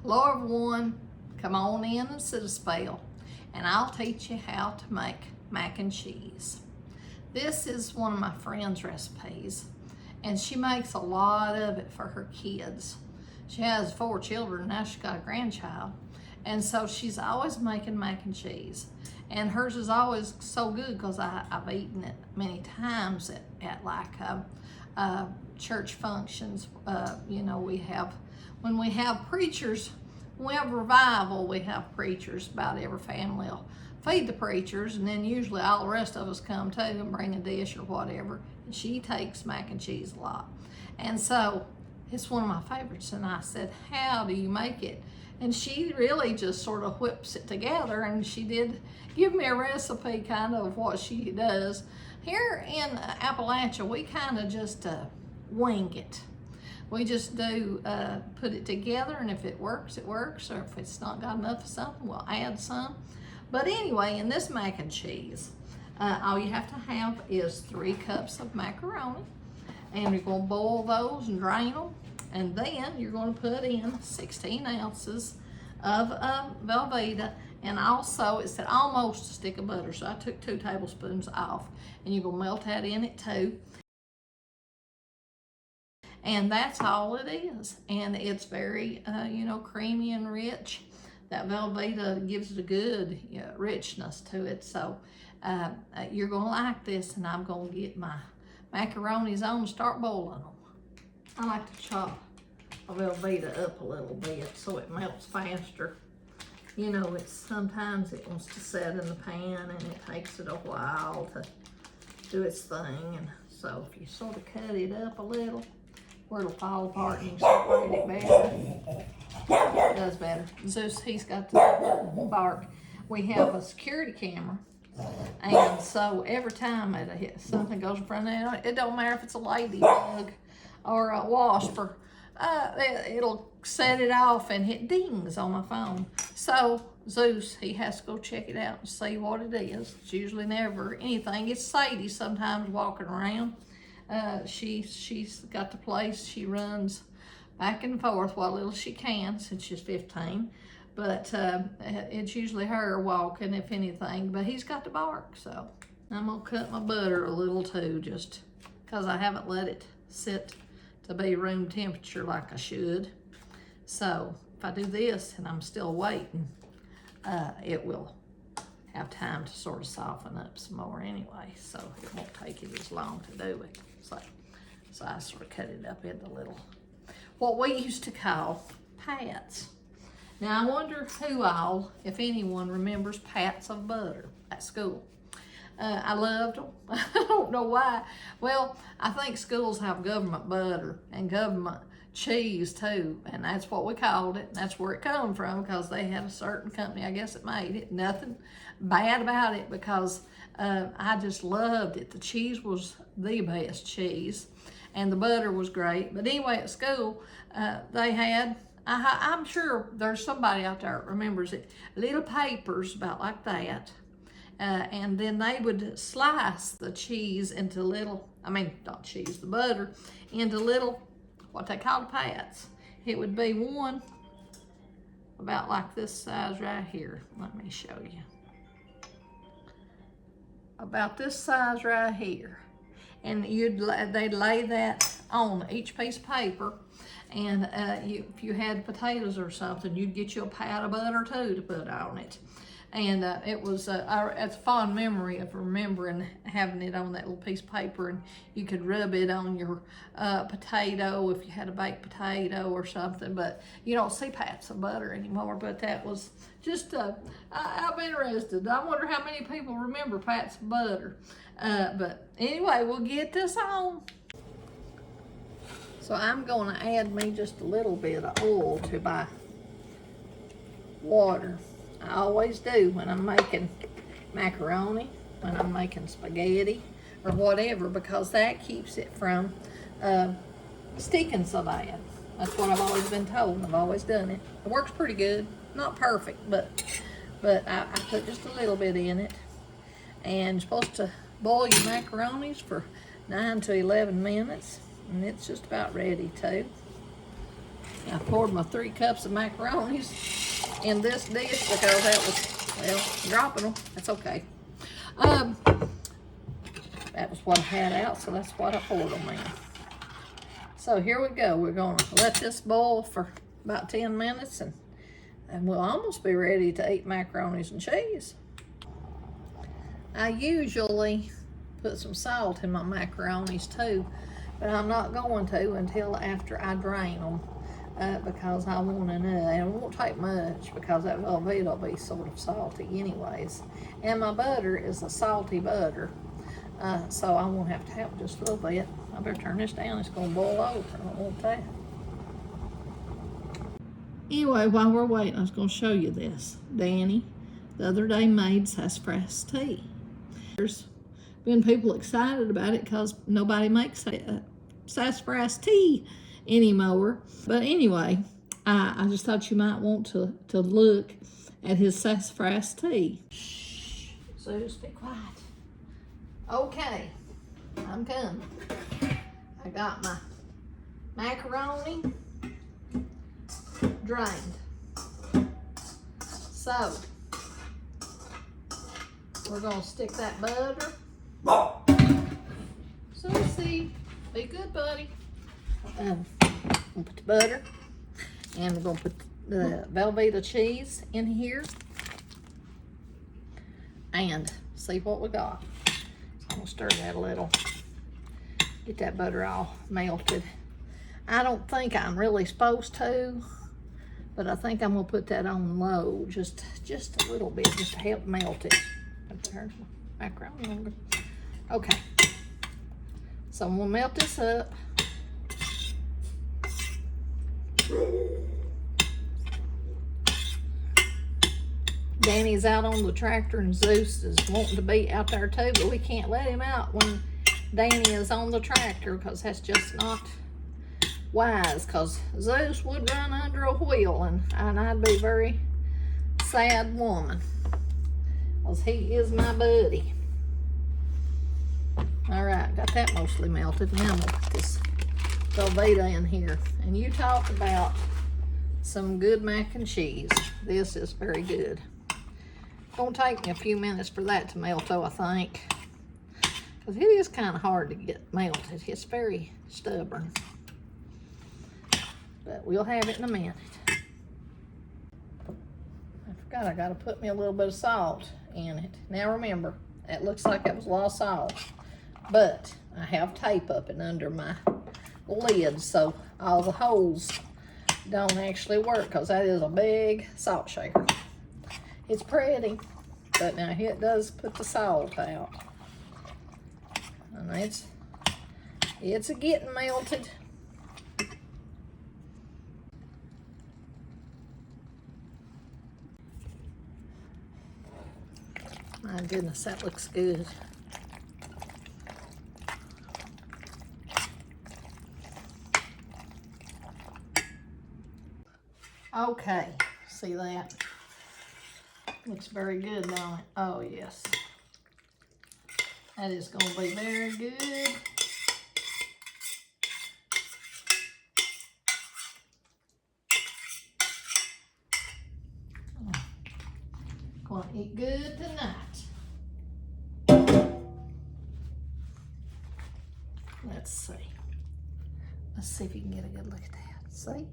Hello everyone, come on in and sit a spell and I'll teach you how to make mac and cheese. This is one of my friend's recipes and she makes a lot of it for her kids. She has 4 children, now she's got a grandchild, and so she's always making mac and cheese. And hers is always so good because I've eaten it many times at like church functions. You know, when we have preachers, when we have revival, we have preachers. About every family will feed the preachers, and then usually all the rest of us come too and bring a dish or whatever. And she takes mac and cheese a lot. And so it's one of my favorites. And I said, how do you make it? And she really just sort of whips it together, and she did give me a recipe kind of what she does. Here in Appalachia, we kind of just wing it. We just do put it together, and if it works, it works, or if it's not got enough of something, we'll add some. But anyway, in this mac and cheese, all you have to have is 3 cups of macaroni, and you're gonna boil those and drain them, and then you're gonna put in 16 ounces of Velveeta, and also it said almost a stick of butter, so I took 2 tablespoons off, and you're gonna melt that in it too. And that's all it is. And it's very, you know, creamy and rich. That Velveeta gives it a good richness to it. So you're gonna like this, and I'm gonna get my macaronis on and start boiling them. I like to chop a Velveeta up a little bit so it melts faster. You know, sometimes it wants to set in the pan and it takes it a while to do its thing. And so if you sort of cut it up a little, where it'll fall apart and you separate it better. It does better. Zeus, he's got the bark. We have a security camera, and so every time something goes in front of it, it don't matter if it's a ladybug or a wasp, or it'll set it off and it dings on my phone. So Zeus, he has to go check it out and see what it is. It's usually never anything. It's Sadie sometimes walking around. She's got the place. She runs back and forth what little she can since she's 15. But it's usually her walking, if anything. But he's got the bark, so I'm gonna cut my butter a little too, just because I haven't let it sit to be room temperature like I should. So if I do this and I'm still waiting, it will have time to sort of soften up some more anyway, so it won't take it as long to do it. So I sort of cut it up into little, what we used to call pats. Now I wonder who all, if anyone, remembers pats of butter at school. I loved them. I don't know why. Well, I think schools have government butter and government cheese too, and that's what we called it. That's where it come from, because they had a certain company, I guess, that made it. Nothing bad about it, because I just loved it. The cheese was the best cheese, and the butter was great. But anyway, at school, they had, I'm sure there's somebody out there that remembers it, little papers about like that. And then they would slice the cheese into little, not cheese, the butter, into little, what they called pats. It would be one about like this size right here. Let me show you. About this size right here. And they'd lay that on each piece of paper. And if you had potatoes or something, you'd get you a pat of butter too to put on it. And it was it's a fond memory of remembering having it on that little piece of paper, and you could rub it on your potato if you had a baked potato or something. But you don't see pats of butter anymore. But that was just, I'm interested. I wonder how many people remember pats of butter. But anyway, we'll get this on. So I'm going to add me just a little bit of oil to my water. I always do when I'm making macaroni, when I'm making spaghetti, or whatever, because that keeps it from sticking so bad. That's what I've always been told, and I've always done it. It works pretty good. Not perfect, but I put just a little bit in it. And you're supposed to boil your macaronis for 9 to 11 minutes, and it's just about ready too. I poured my 3 cups of macaronis in this dish because that was, well, dropping them. That's okay. That was what I had out, so that's what I poured them in. So here we go. We're gonna let this boil for about 10 minutes and we'll almost be ready to eat macaronis and cheese. I usually put some salt in my macaronis too, but I'm not going to until after I drain them because I want to know, and it won't take much because that Velveeta will be sort of salty anyways. And my butter is a salty butter, so I won't have to have just a little bit. I better turn this down, it's gonna boil over, I don't want that. Anyway, while we're waiting, I was gonna show you this. Danny, the other day, made sassafras tea. There's been people excited about it because nobody makes sassafras tea anymore. But anyway, I just thought you might want to look at his sassafras tea. Shh, Zeus, be quiet. Okay, I'm coming. I got my macaroni drained. So, we're gonna stick that butter. So see, be good, buddy. We'll put the butter, and we're gonna put the Velveeta cheese in here, and see what we got. So I'm gonna stir that a little, get that butter all melted. I don't think I'm really supposed to, but I think I'm gonna put that on low, just a little bit, just to help melt it. There's my macaroni. Okay, so I'm gonna melt this up. Danny's out on the tractor and Zeus is wanting to be out there too, but we can't let him out when Danny is on the tractor because that's just not wise, because Zeus would run under a wheel and I'd be a very sad woman because he is my buddy. All right, got that mostly melted. Now I'm gonna put this Velveeta in here. And you talk about some good mac and cheese. This is very good. Gonna take me a few minutes for that to melt though, I think, because it is kind of hard to get melted. It's very stubborn, but we'll have it in a minute. I forgot I gotta put me a little bit of salt in it. Now remember, it looks like it was a lot of salt, but I have tape up and under my lid so all the holes don't actually work, because that is a big salt shaker. It's pretty, but now it does put the salt out. And it's a getting melted. My goodness, that looks good. Okay, see that? Looks very good, don't it? Oh, yes. That is going to be very good. Going to eat good tonight. Let's see. Let's see if you can get a good look at that. See?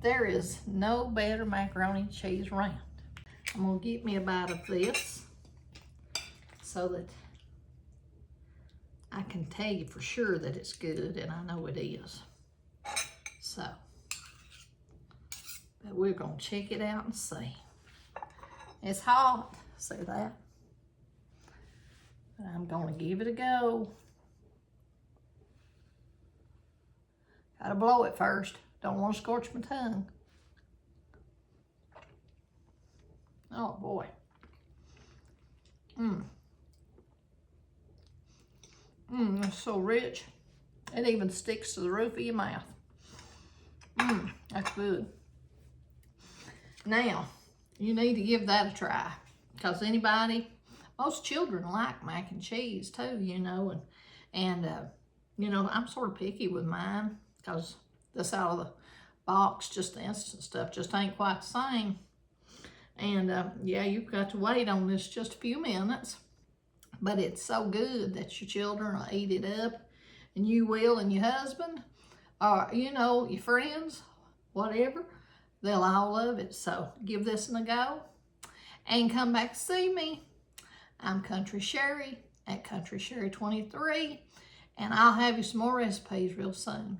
There is no better macaroni and cheese around. I'm gonna get me a bite of this so that I can tell you for sure that it's good, and I know it is. So, but we're gonna check it out and see. It's hot, see that? But I'm gonna give it a go. Gotta blow it first. Don't want to scorch my tongue. Oh boy. It's so rich. It even sticks to the roof of your mouth. That's good. Now, you need to give that a try, because most children like mac and cheese too, you know, and you know, I'm sort of picky with mine because that's out of the box, just the instant stuff, just ain't quite the same. And yeah, you've got to wait on this just a few minutes, but it's so good that your children will eat it up, and you will, and your husband, or you know, your friends, whatever, they'll all love it. So give this one a go and come back to see me. I'm Country Sherry at Country Sherry 23, and I'll have you some more recipes real soon.